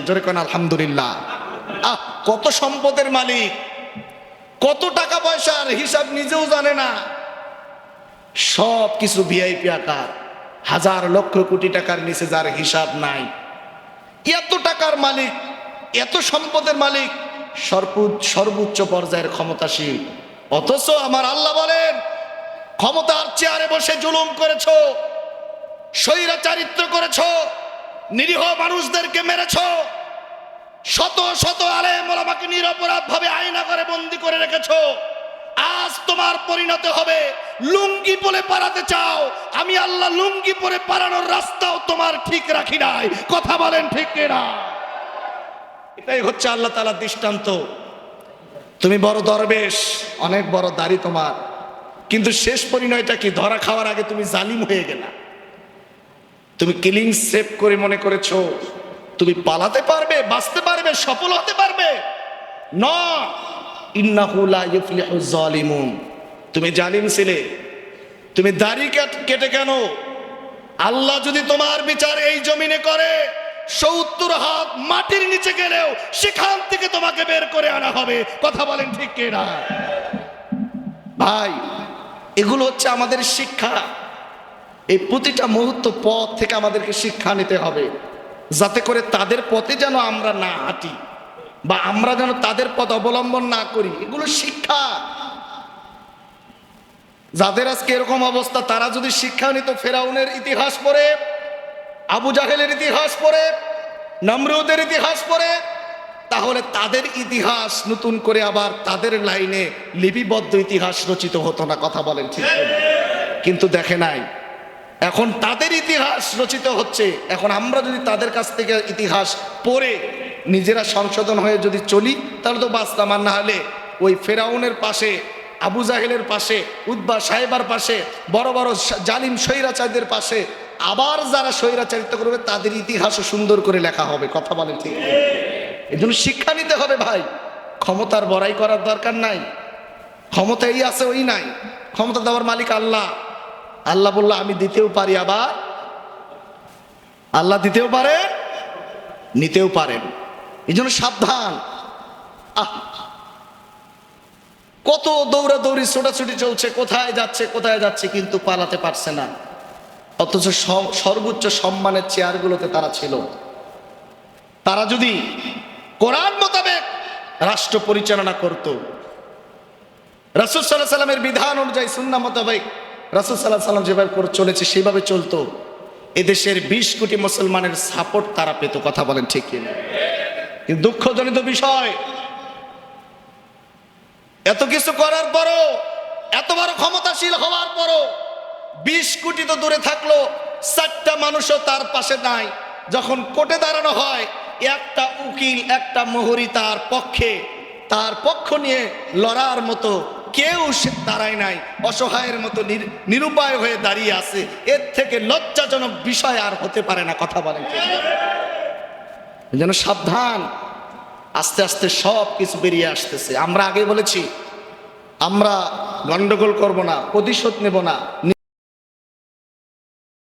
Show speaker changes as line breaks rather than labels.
জোরে কোন আলহামদুলিল্লাহ। কত সম্পদের মালিক, কত টাকা পয়সার হিসাব নিজেও জানে না, সব কিছু ভিআইপি আকার, হাজার লক্ষ কোটি টাকার নিচে যার হিসাব নাই, এত টাকার মালিক, এত সম্পদের মালিক, সর্বোচ্চ পর্যায়ের ক্ষমতাশীল, অথচ আমার আল্লাহ বলেন ক্ষমতার চেয়ারে বসে জুলুম করেছো, স্বৈরাচারিত্ব করেছো, নিরীহ মানুষদেরকে মেরেছো, শত শত আলেম ওলামাকে নিরপরাধ ভাবে আয়না করে বন্দী করে রেখেছো। আজ তোমার পরিণতি হবে লুঙ্গি পরে পালাতে চাও, আমি আল্লাহ লুঙ্গি পরে পালানোর রাস্তাও তোমার ঠিক রাখি নাই। কথা বলেন ঠিক কিনা? এটাই হচ্ছে আল্লাহ তাআলার দৃষ্টান্ত। তুমি বড় দরবেশ, অনেক বড় দাড়ি তোমার, কিন্তু শেষ পরিণয়টা কি? ধরা খাওয়ার আগে তুমি জালিম হয়ে গেলা। তুমি কিলিং সেভ করে মনে করেছো তুমি পালাতে পারবে, বাঁচতে পারবে, সফল হতে পারবে না। ইন্নাহু লা ইফলিহুজ জালিমুন। তুমি জালিম ছিলে, তুমি দাড়ি কেটে কেন? আল্লাহ যদি তোমার বিচার এই জমিনে করে, 70 হাত মাটির নিচে গেলেও সেখান থেকে তোমাকে বের করে আনা হবে। কথা বলেন ঠিক কিনা? ভাই, এগুলো হচ্ছে আমাদের শিক্ষা। এই প্রতিটা মুহূর্ত পথ থেকে আমাদেরকে শিক্ষা নিতে হবে, যাতে করে তাদের পথে যেন আমরা না হাঁটি বা আমরা যেন তাদের পথ অবলম্বন না করি। এগুলো শিক্ষা। যাদের আজকে এরকম অবস্থা, তারা যদি শিক্ষা নিত, ফেরাউনের ইতিহাস পড়ে, আবু জাহেলের ইতিহাস পড়ে, নমরুদের ইতিহাস পড়ে, তাহলে তাদের ইতিহাস নতুন করে আবার তাদের লাইনে লিপিবদ্ধ ইতিহাস রচিত হতো না। কথা বলেন ঠিক? কিন্তু দেখে নাই, এখন তাদের ইতিহাস রচিত হচ্ছে। এখন আমরা যদি তাদের কাছ থেকে ইতিহাস পড়ে নিজেরা সংশোধন হয়ে যদি চলি, তাহলে তো বাঁচতাম। আর না হলে ওই ফেরাউনের পাশে, আবু জাহেলের পাশে, উতবা সাহেবার পাশে, বড় বড় জালিম স্বৈরাচারীদের পাশে আবার যারা স্বৈরাচারিত্ব করবে, তাদের ইতিহাসও সুন্দর করে লেখা হবে। কথা বলেন ঠিক? এই জন্য শিক্ষা নিতে হবে ভাই। ক্ষমতার বড়াই করার দরকার নাই। ক্ষমতা এই আছে ওই নাই, ক্ষমতা দেওয়ার মালিক আল্লাহ। আল্লাহ বলল আমি দিতেও পারি, আবার আল্লাহ দিতেও পারে, নিতেও পারেন। এই জন্য সাবধান। কত দৌড়াদৌড়ি ছোটাছুটি চলছে, কোথায় যাচ্ছে কিন্তু পালাতে পারছে না। অথচ সর্বোচ্চ সম্মানের চেয়ারগুলোতে তারা ছিল। তারা যদি কোরআন মোতাবেক রাষ্ট্র পরিচালনা করত, রাসূল সাল্লাল্লাহু আলাইহি সাল্লামের বিধান অনুযায়ী সুন্নাহ মোতাবেক রাসূল সাল্লাল্লাহু আলাইহি সাল্লাম যেভাবে করে চলেছে সেভাবে চলতো, এদেশের 20 কোটি মুসলমানের সাপোর্ট তারা পেত। কথা বলেন ঠিক কিনা? কিন্তু দুঃখজনিত বিষয়, এত কিছু করার পরও, এত বড় ক্ষমতাশীল হওয়ার পরও 20 কোটি তো দূরে থাকলো, 4টা মানুষও তার পাশে নাই। যখন কোর্টে দাঁড়ানো হয়, একটা উকিল, একটা মোহরি তার পক্ষে, তার পক্ষ নিয়ে লড়ার মতো কেউ সে দাঁড়ায় নাই, অসহায়ের মতো নিরুপায় হয়ে দাঁড়িয়ে আছে। এর থেকে লজ্জাজনক বিষয় আর হতে পারে না। কথা বলেন যেন সাবধান। আস্তে আস্তে সব কিছু বেরিয়ে আসতেছে। আমরা আগে বলেছি আমরা গন্ডগোল করব না, প্রতিশোধ নেব না।